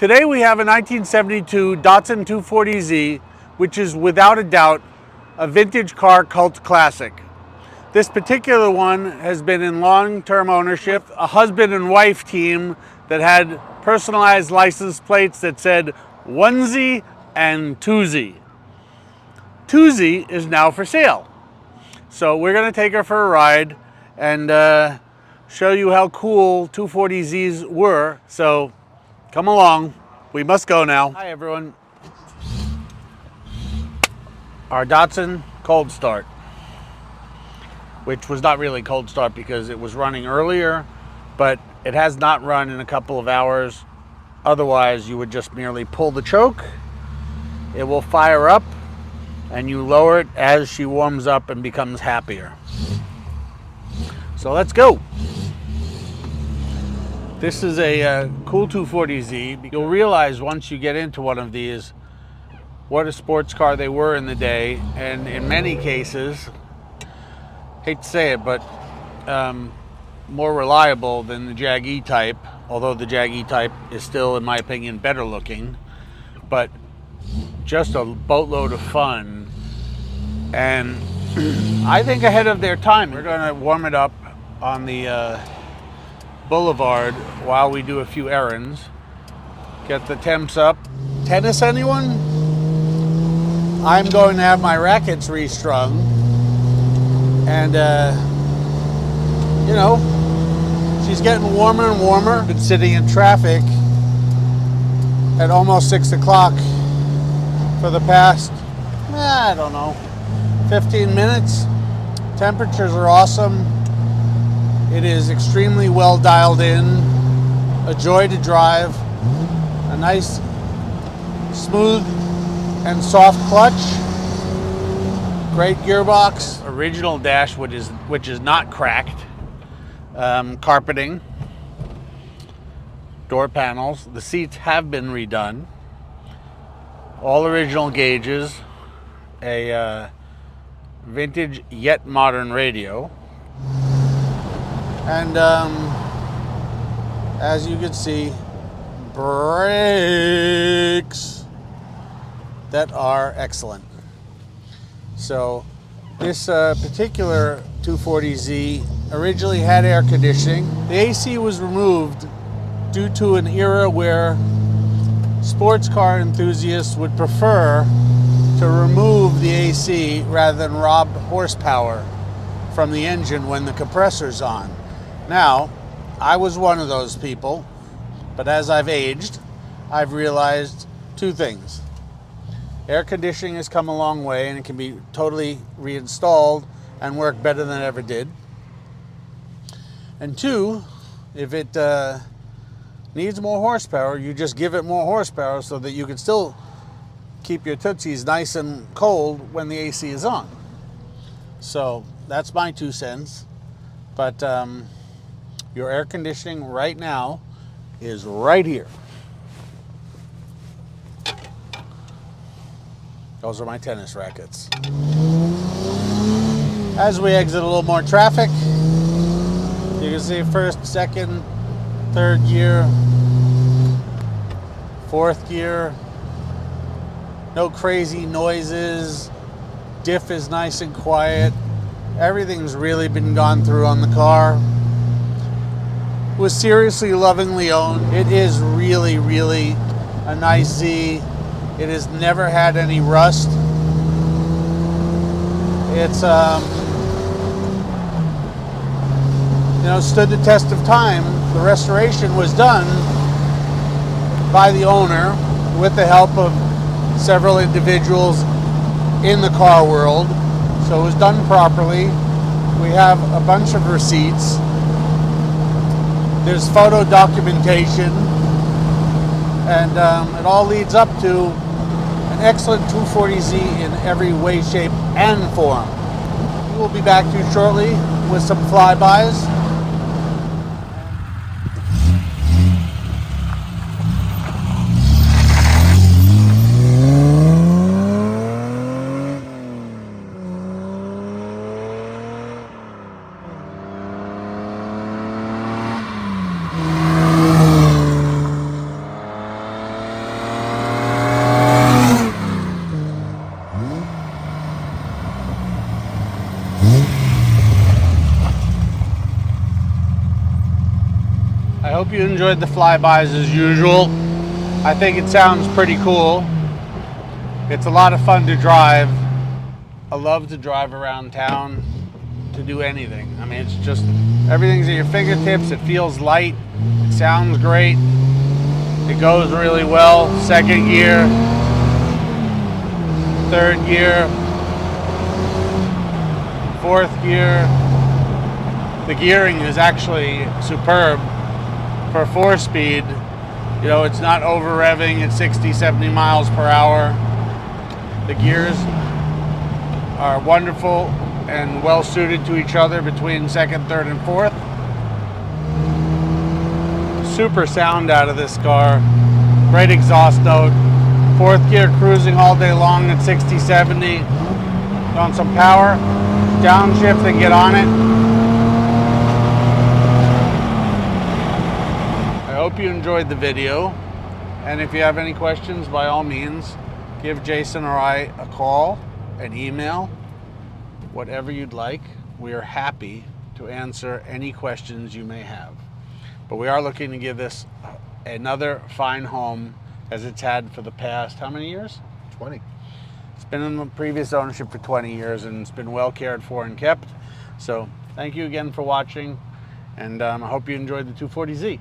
Today we have a 1972 Datsun 240Z, which is without a doubt a vintage car cult classic. This particular one has been in long-term ownership, a husband and wife team that had personalized license plates that said onesie and twosie. Twosie is now for sale. So we're going to take her for a ride and show you how cool 240Zs were. So come along, we must go now. Hi everyone. Our Datsun cold start, which was not really cold start because it was running earlier, but it has not run in a couple of hours. Otherwise, you would just merely pull the choke. It will fire up and you lower it as she warms up and becomes happier. So let's go. This is a cool 240Z. You'll realize once you get into one of these what a sports car they were in the day, and in many cases, hate to say it, but more reliable than the Jag E-Type, although the Jag E-Type is still, in my opinion, better looking, but just a boatload of fun, and I think ahead of their time. We're going to warm it up on the boulevard while we do a few errands, get the temps up. Tennis, anyone? I'm going to have my rackets restrung, and you know, she's getting warmer and warmer. Been sitting in traffic at almost 6 o'clock for the past, I don't know, 15 minutes. Temperatures are awesome. It is extremely well dialed in, a joy to drive, a nice, smooth and soft clutch, great gearbox, original dash which is not cracked, carpeting, door panels, the seats have been redone, all original gauges, a vintage yet modern radio, and as you can see, brakes that are excellent. So this particular 240Z originally had air conditioning. The AC was removed due to an era where sports car enthusiasts would prefer to remove the AC rather than rob horsepower from the engine when the compressor's on. Now, I was one of those people, but as I've aged, I've realized two things. Air conditioning has come a long way and it can be totally reinstalled and work better than it ever did. And two, if it needs more horsepower, you just give it more horsepower so that you can still keep your tootsies nice and cold when the AC is on. So that's my 2 cents. But your air conditioning right now is right here. Those are my tennis rackets. As we exit a little more traffic, you can see first, second, third gear, fourth gear. No crazy noises. Diff is nice and quiet. Everything's really been gone through on the car. It was seriously lovingly owned. It is really, really a nice Z. It has never had any rust. It's stood the test of time. The restoration was done by the owner with the help of several individuals in the car world. So it was done properly. We have a bunch of receipts. There's photo documentation, and it all leads up to an excellent 240Z in every way, shape, and form. We will be back to you shortly with some flybys. hope you enjoyed the flybys as usual. I think it sounds pretty cool. It's a lot of fun to drive. I love to drive around town to do anything. I mean, it's just, everything's at your fingertips. It feels light. It sounds great. It goes really well. Second gear, third gear, fourth gear. The gearing is actually superb for 4-speed. You know, it's not over revving at 60, 70 miles per hour. The gears are wonderful and well suited to each other between second, third, and fourth. Super sound out of this car. Great exhaust note. Fourth gear cruising all day long at 60, 70. On some power, downshift and get on it. I hope you enjoyed the video. And if you have any questions, by all means, give Jason or I a call, an email, whatever you'd like. We are happy to answer any questions you may have. But we are looking to give this another fine home as it's had for the past, how many years? 20. It's been in the previous ownership for 20 years and it's been well cared for and kept. So thank you again for watching, and I hope you enjoyed the 240Z.